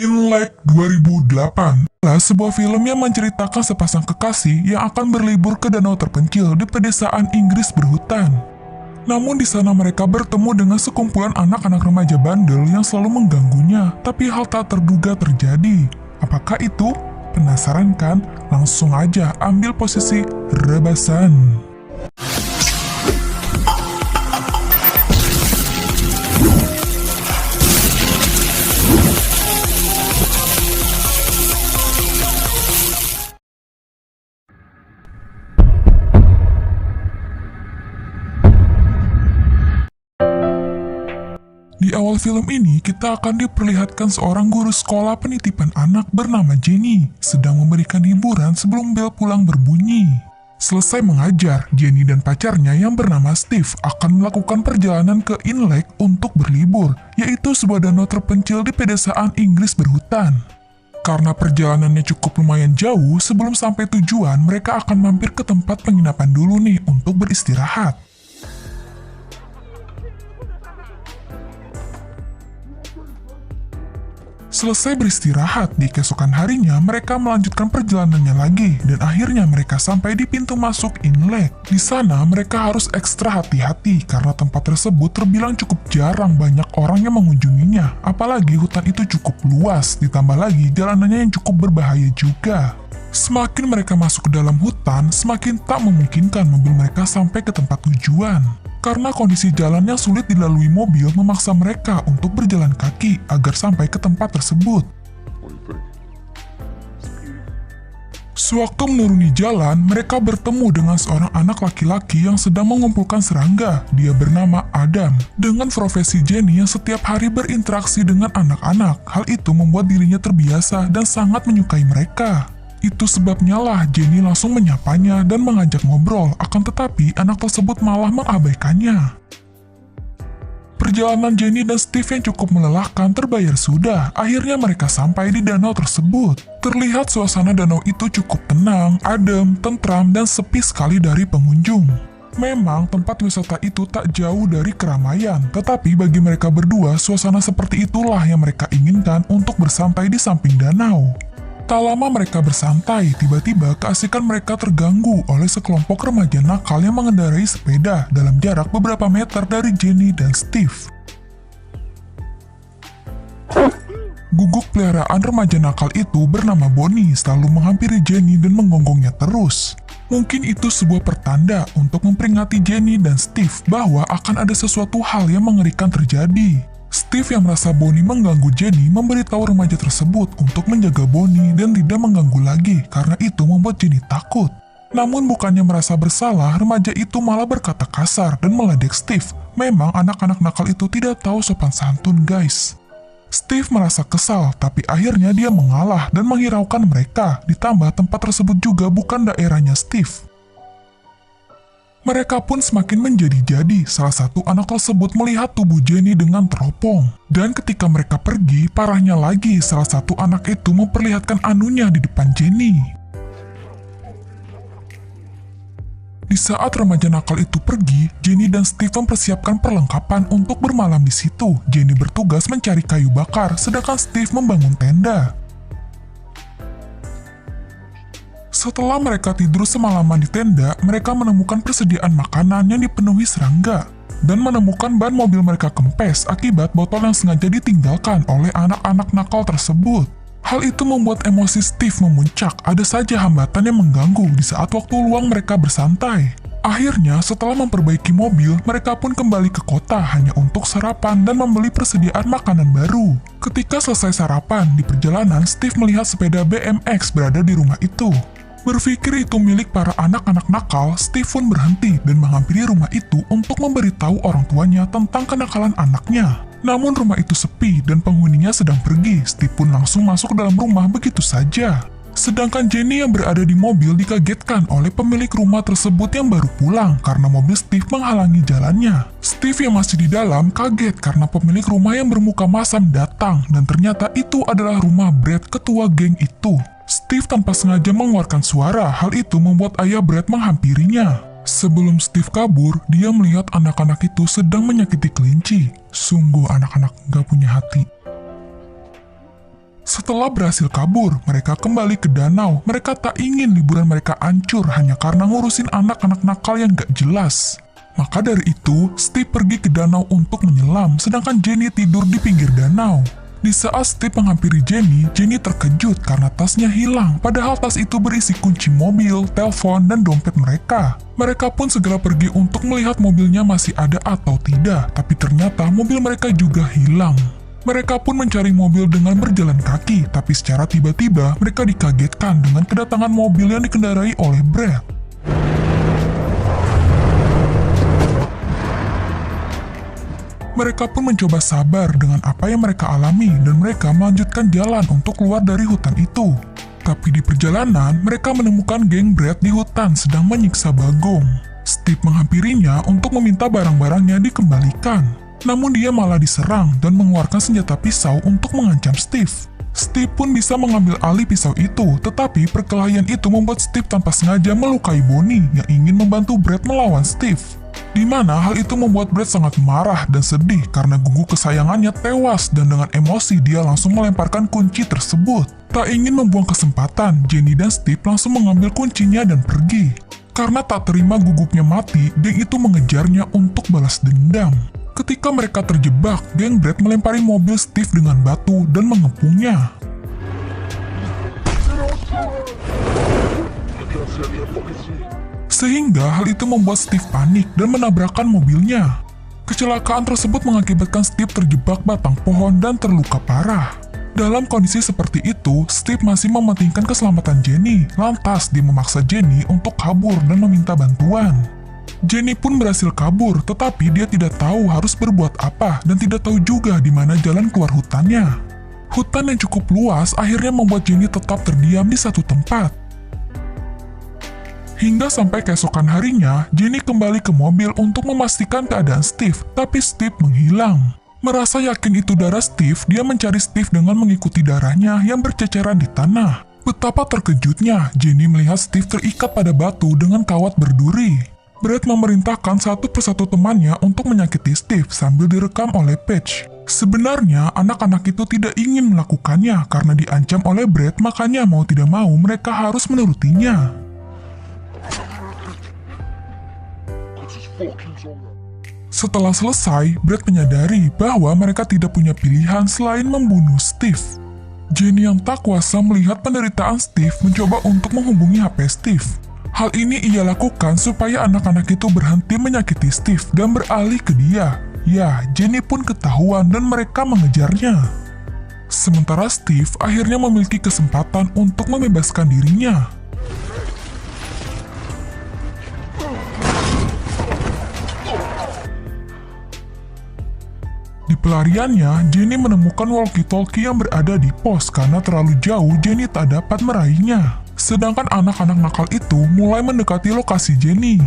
Inlek 2008 adalah sebuah film yang menceritakan sepasang kekasih yang akan berlibur ke danau terpencil di pedesaan Inggris berhutan. Namun di sana mereka bertemu dengan sekumpulan anak-anak remaja bandel yang selalu mengganggunya, tapi hal tak terduga terjadi. Apakah itu? Penasaran kan? Langsung aja ambil posisi rebasan. Di awal film ini, kita akan diperlihatkan seorang guru sekolah penitipan anak bernama Jenny sedang memberikan hiburan sebelum bel pulang berbunyi. Selesai mengajar, Jenny dan pacarnya yang bernama Steve akan melakukan perjalanan ke Inlek untuk berlibur, yaitu sebuah danau terpencil di pedesaan Inggris berhutan. Karena perjalanannya cukup lumayan jauh, sebelum sampai tujuan, mereka akan mampir ke tempat penginapan dulu nih untuk beristirahat. Selesai beristirahat, di keesokan harinya mereka melanjutkan perjalanannya lagi dan akhirnya mereka sampai di pintu masuk Inlek. Di sana mereka harus ekstra hati-hati karena tempat tersebut terbilang cukup jarang banyak orang yang mengunjunginya. Apalagi hutan itu cukup luas, ditambah lagi jalanannya yang cukup berbahaya juga. Semakin mereka masuk ke dalam hutan, semakin tak memungkinkan mobil mereka sampai ke tempat tujuan. Karena kondisi jalan yang sulit dilalui mobil memaksa mereka untuk berjalan kaki agar sampai ke tempat tersebut. Sewaktu menuruni jalan, mereka bertemu dengan seorang anak laki-laki yang sedang mengumpulkan serangga. Dia bernama Adam. Dengan profesi Jenny yang setiap hari berinteraksi dengan anak-anak, hal itu membuat dirinya terbiasa dan sangat menyukai mereka. Itu sebabnya lah Jenny langsung menyapanya dan mengajak ngobrol, akan tetapi anak tersebut malah mengabaikannya. Perjalanan Jenny dan Steve yang cukup melelahkan terbayar sudah. Akhirnya mereka sampai di danau tersebut. Terlihat suasana danau itu cukup tenang, adem, tentram, dan sepi sekali dari pengunjung. Memang tempat wisata itu tak jauh dari keramaian, tetapi bagi mereka berdua, suasana seperti itulah yang mereka inginkan untuk bersantai di samping danau. Tak lama mereka bersantai, tiba-tiba keasikan mereka terganggu oleh sekelompok remaja nakal yang mengendarai sepeda dalam jarak beberapa meter dari Jenny dan Steve. Guguk peliharaan remaja nakal itu bernama Bonnie selalu menghampiri Jenny dan menggonggongnya terus. Mungkin itu sebuah pertanda untuk memperingati Jenny dan Steve bahwa akan ada sesuatu hal yang mengerikan terjadi. Steve yang merasa Bonnie mengganggu Jenny memberitahu remaja tersebut untuk menjaga Bonnie dan tidak mengganggu lagi karena itu membuat Jenny takut. Namun bukannya merasa bersalah, remaja itu malah berkata kasar dan meledek Steve. Memang anak-anak nakal itu tidak tahu sopan santun, guys. Steve merasa kesal, tapi akhirnya dia mengalah dan menghiraukan mereka. Ditambah tempat tersebut juga bukan daerahnya Steve. Mereka pun semakin menjadi-jadi. Salah satu anak tersebut melihat tubuh Jenny dengan teropong. Dan ketika mereka pergi, parahnya lagi, salah satu anak itu memperlihatkan anunya di depan Jenny. Di saat remaja nakal itu pergi, Jenny dan Steve mempersiapkan perlengkapan untuk bermalam di situ. Jenny bertugas mencari kayu bakar, sedangkan Steve membangun tenda. Setelah mereka tidur semalaman di tenda, mereka menemukan persediaan makanan yang dipenuhi serangga dan menemukan ban mobil mereka kempes akibat botol yang sengaja ditinggalkan oleh anak-anak nakal tersebut. Hal itu membuat emosi Steve memuncak, ada saja hambatan yang mengganggu di saat waktu luang mereka bersantai. Akhirnya, setelah memperbaiki mobil, mereka pun kembali ke kota hanya untuk sarapan dan membeli persediaan makanan baru. Ketika selesai sarapan, di perjalanan Steve melihat sepeda BMX berada di rumah itu. Berpikir itu milik para anak-anak nakal, Steve pun berhenti dan menghampiri rumah itu untuk memberitahu orang tuanya tentang kenakalan anaknya. Namun rumah itu sepi dan penghuninya sedang pergi. Steve pun langsung masuk ke dalam rumah begitu saja. Sedangkan Jenny yang berada di mobil dikagetkan oleh pemilik rumah tersebut yang baru pulang karena mobil Steve menghalangi jalannya. Steve yang masih di dalam kaget karena pemilik rumah yang bermuka masam datang dan ternyata itu adalah rumah Brad, ketua geng itu. Steve tanpa sengaja mengeluarkan suara, hal itu membuat ayah Brad menghampirinya. Sebelum Steve kabur, dia melihat anak-anak itu sedang menyakiti kelinci. Sungguh anak-anak gak punya hati. Setelah berhasil kabur, mereka kembali ke danau. Mereka tak ingin liburan mereka hancur hanya karena ngurusin anak-anak nakal yang gak jelas. Maka dari itu, Steve pergi ke danau untuk menyelam, sedangkan Jenny tidur di pinggir danau. Di saat Steve menghampiri Jenny, Jenny terkejut karena tasnya hilang, padahal tas itu berisi kunci mobil, telepon, dan dompet mereka. Mereka pun segera pergi untuk melihat mobilnya masih ada atau tidak, tapi ternyata mobil mereka juga hilang. Mereka pun mencari mobil dengan berjalan kaki, tapi secara tiba-tiba mereka dikagetkan dengan kedatangan mobil yang dikendarai oleh Brad. Mereka pun mencoba sabar dengan apa yang mereka alami dan mereka melanjutkan jalan untuk keluar dari hutan itu. Tapi di perjalanan, mereka menemukan geng Brad di hutan sedang menyiksa Bagong. Steve menghampirinya untuk meminta barang-barangnya dikembalikan. Namun dia malah diserang dan mengeluarkan senjata pisau untuk mengancam Steve. Steve pun bisa mengambil alih pisau itu, tetapi perkelahian itu membuat Steve tanpa sengaja melukai Bonnie yang ingin membantu Brad melawan Steve. Di mana hal itu membuat Brad sangat marah dan sedih karena gunggu kesayangannya tewas dan dengan emosi dia langsung melemparkan kunci tersebut. Tak ingin membuang kesempatan, Jenny dan Steve langsung mengambil kuncinya dan pergi. Karena tak terima guguknya mati, geng itu mengejarnya untuk balas dendam. Ketika mereka terjebak, geng Brad melempari mobil Steve dengan batu dan mengepungnya. Sehingga hal itu membuat Steve panik dan menabrakkan mobilnya. Kecelakaan tersebut mengakibatkan Steve terjebak batang pohon dan terluka parah. Dalam kondisi seperti itu, Steve masih mementingkan keselamatan Jenny. Lantas dia memaksa Jenny untuk kabur dan meminta bantuan. Jenny pun berhasil kabur, tetapi dia tidak tahu harus berbuat apa dan tidak tahu juga di mana jalan keluar hutannya. Hutan yang cukup luas akhirnya membuat Jenny tetap terdiam di satu tempat. Hingga sampai keesokan harinya, Jenny kembali ke mobil untuk memastikan keadaan Steve, tapi Steve menghilang. Merasa yakin itu darah Steve, dia mencari Steve dengan mengikuti darahnya yang berceceran di tanah. Betapa terkejutnya, Jenny melihat Steve terikat pada batu dengan kawat berduri. Brad memerintahkan satu persatu temannya untuk menyakiti Steve sambil direkam oleh Paige. Sebenarnya, anak-anak itu tidak ingin melakukannya karena diancam oleh Brad, makanya mau tidak mau mereka harus menurutinya. Setelah selesai, Brad menyadari bahwa mereka tidak punya pilihan selain membunuh Steve. Jenny yang tak kuasa melihat penderitaan Steve mencoba untuk menghubungi HP Steve. Hal ini ia lakukan supaya anak-anak itu berhenti menyakiti Steve dan beralih ke dia. Ya, Jenny pun ketahuan dan mereka mengejarnya. Sementara Steve akhirnya memiliki kesempatan untuk membebaskan dirinya. Di pelariannya, Jenny menemukan walkie-talkie yang berada di pos karena terlalu jauh Jenny tak dapat meraihnya. Sedangkan anak-anak nakal itu mulai mendekati lokasi Jenny.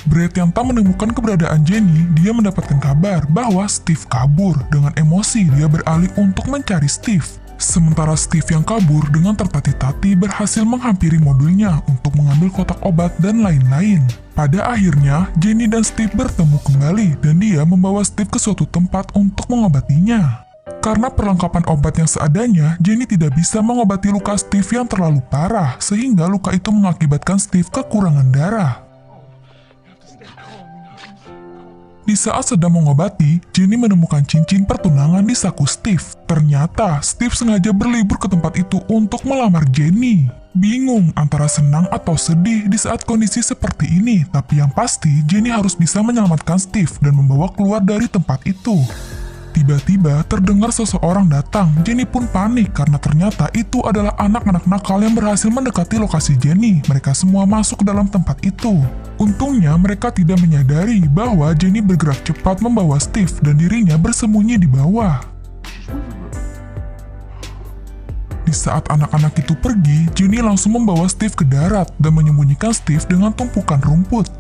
Brad yang tak menemukan keberadaan Jenny, dia mendapatkan kabar bahwa Steve kabur. Dengan emosi, dia beralih untuk mencari Steve. Sementara Steve yang kabur dengan tertati-tati berhasil menghampiri mobilnya untuk mengambil kotak obat dan lain-lain. Pada akhirnya, Jenny dan Steve bertemu kembali dan dia membawa Steve ke suatu tempat untuk mengobatinya. Karena perlengkapan obat yang seadanya, Jenny tidak bisa mengobati luka Steve yang terlalu parah, sehingga luka itu mengakibatkan Steve kekurangan darah. Di saat sedang mengobati, Jenny menemukan cincin pertunangan di saku Steve. Ternyata, Steve sengaja berlibur ke tempat itu untuk melamar Jenny. Bingung antara senang atau sedih di saat kondisi seperti ini, tapi yang pasti Jenny harus bisa menyelamatkan Steve dan membawa keluar dari tempat itu. Tiba-tiba terdengar seseorang datang. Jenny pun panik karena ternyata itu adalah anak-anak nakal yang berhasil mendekati lokasi Jenny. Mereka semua masuk ke dalam tempat itu. Untungnya mereka tidak menyadari bahwa Jenny bergerak cepat membawa Steve dan dirinya bersembunyi di bawah. Di saat anak-anak itu pergi, Jenny langsung membawa Steve ke darat dan menyembunyikan Steve dengan tumpukan rumput.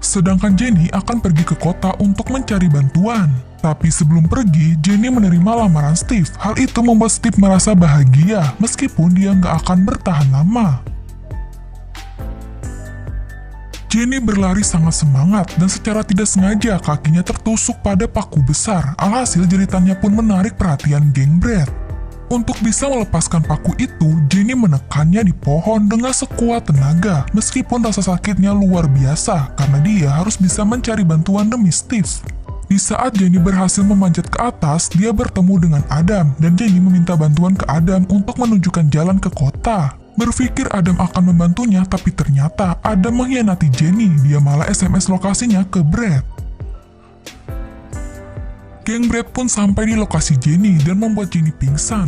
Sedangkan Jenny akan pergi ke kota untuk mencari bantuan. Tapi sebelum pergi, Jenny menerima lamaran Steve. Hal itu membuat Steve merasa bahagia meskipun dia nggak akan bertahan lama. Jenny berlari sangat semangat dan secara tidak sengaja kakinya tertusuk pada paku besar. Alhasil jeritannya pun menarik perhatian geng Brad. Untuk bisa melepaskan paku itu, Jenny menekannya di pohon dengan sekuat tenaga, meskipun rasa sakitnya luar biasa karena dia harus bisa mencari bantuan demi Steve. Di saat Jenny berhasil memanjat ke atas, dia bertemu dengan Adam dan Jenny meminta bantuan ke Adam untuk menunjukkan jalan ke kota. Berpikir Adam akan membantunya, tapi ternyata Adam mengkhianati Jenny, dia malah SMS lokasinya ke Brad. Geng Brad pun sampai di lokasi Jenny dan membuat Jenny pingsan.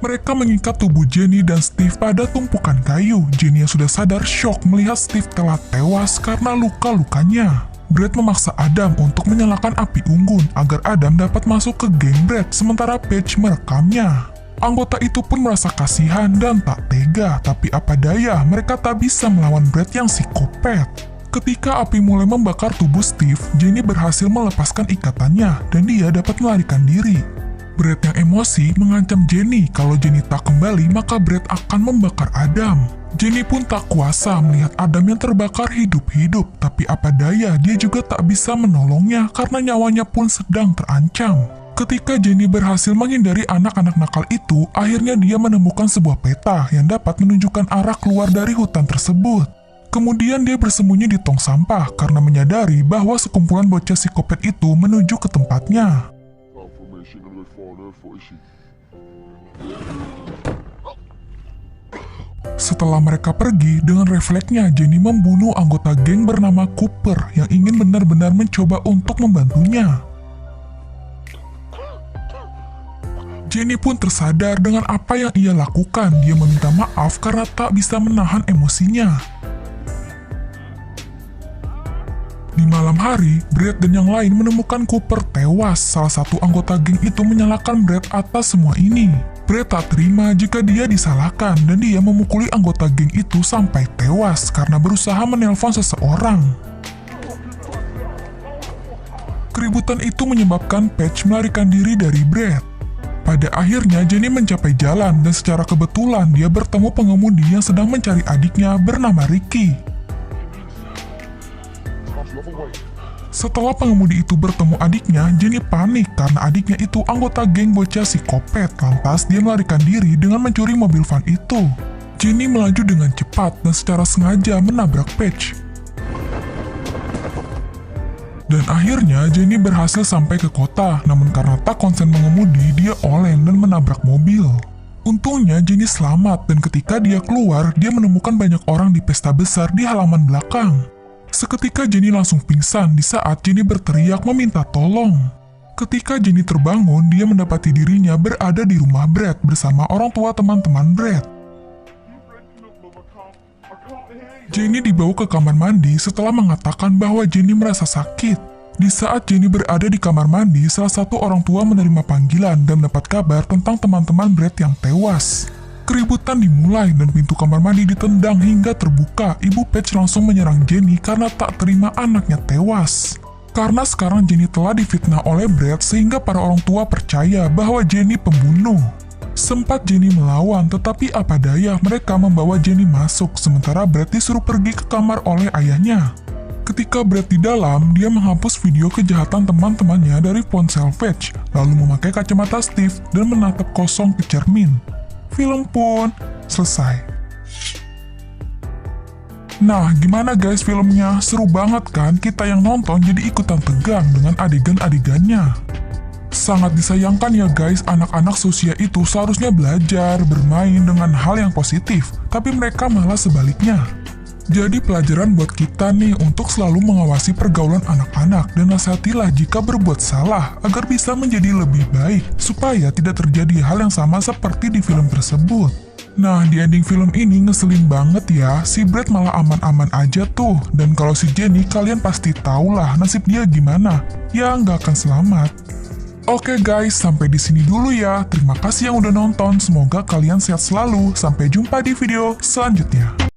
Mereka mengikat tubuh Jenny dan Steve pada tumpukan kayu. Jenny yang sudah sadar shock melihat Steve telah tewas karena luka-lukanya. Brad memaksa Adam untuk menyalakan api unggun agar Adam dapat masuk ke geng Brad, sementara Paige merekamnya. Anggota itu pun merasa kasihan dan tak tega, tapi apa daya, mereka tak bisa melawan Brad yang psikopat. Ketika api mulai membakar tubuh Steve, Jenny berhasil melepaskan ikatannya dan dia dapat melarikan diri. Brad yang emosi mengancam Jenny kalau Jenny tak kembali maka Brad akan membakar Adam. Jenny pun tak kuasa melihat Adam yang terbakar hidup-hidup, tapi apa daya dia juga tak bisa menolongnya karena nyawanya pun sedang terancam. Ketika Jenny berhasil menghindari anak-anak nakal itu, akhirnya dia menemukan sebuah peta yang dapat menunjukkan arah keluar dari hutan tersebut. Kemudian dia bersembunyi di tong sampah karena menyadari bahwa sekumpulan bocah psikopat itu menuju ke tempatnya. Setelah mereka pergi, dengan refleksnya Jenny membunuh anggota geng bernama Cooper yang ingin benar-benar mencoba untuk membantunya. Jenny pun tersadar dengan apa yang ia lakukan. Dia meminta maaf karena tak bisa menahan emosinya. Di malam hari, Brad dan yang lain menemukan Cooper tewas. Salah satu anggota geng itu menyalahkan Brad atas semua ini. Brad tak terima jika dia disalahkan dan dia memukuli anggota geng itu sampai tewas karena berusaha menelpon seseorang. Keributan itu menyebabkan Paige melarikan diri dari Brad. Pada akhirnya Jenny mencapai jalan dan secara kebetulan dia bertemu pengemudi yang sedang mencari adiknya bernama Ricky. Setelah pengemudi itu bertemu adiknya, Jenny panik karena adiknya itu anggota geng bocah psikopat. Lantas dia melarikan diri dengan mencuri mobil van itu. Jenny melaju dengan cepat dan secara sengaja menabrak Paige. Dan akhirnya Jenny berhasil sampai ke kota, namun karena tak konsen mengemudi, dia oleng dan menabrak mobil. Untungnya Jenny selamat dan ketika dia keluar, dia menemukan banyak orang di pesta besar di halaman belakang. Seketika Jenny langsung pingsan di saat Jenny berteriak meminta tolong. Ketika Jenny terbangun, dia mendapati dirinya berada di rumah Brad bersama orang tua teman-teman Brad. Jenny dibawa ke kamar mandi setelah mengatakan bahwa Jenny merasa sakit. Di saat Jenny berada di kamar mandi, salah satu orang tua menerima panggilan dan mendapat kabar tentang teman-teman Brad yang tewas. Keributan dimulai dan pintu kamar mandi ditendang hingga terbuka. Ibu Paige langsung menyerang Jenny karena tak terima anaknya tewas. Karena sekarang Jenny telah difitnah oleh Brad sehingga para orang tua percaya bahwa Jenny pembunuh. Sempat Jenny melawan, tetapi apa daya mereka membawa Jenny masuk sementara Brad disuruh pergi ke kamar oleh ayahnya. Ketika Brad di dalam, dia menghapus video kejahatan teman-temannya dari ponsel Paige, lalu memakai kacamata Steve dan menatap kosong ke cermin. Film pun selesai. Nah, gimana guys filmnya? Seru banget kan? Kita yang nonton jadi ikutan tegang dengan adegan-adegannya. Sangat disayangkan ya guys, anak-anak seusia itu seharusnya belajar, bermain dengan hal yang positif, tapi mereka malah sebaliknya. Jadi pelajaran buat kita nih untuk selalu mengawasi pergaulan anak-anak dan nasihatilah jika berbuat salah agar bisa menjadi lebih baik supaya tidak terjadi hal yang sama seperti di film tersebut. Nah, di ending film ini ngeselin banget ya, si Brad malah aman-aman aja tuh. Dan kalau si Jenny, kalian pasti tahulah nasib dia gimana. Ya, nggak akan selamat. Oke guys, sampai di sini dulu ya. Terima kasih yang udah nonton, semoga kalian sehat selalu. Sampai jumpa di video selanjutnya.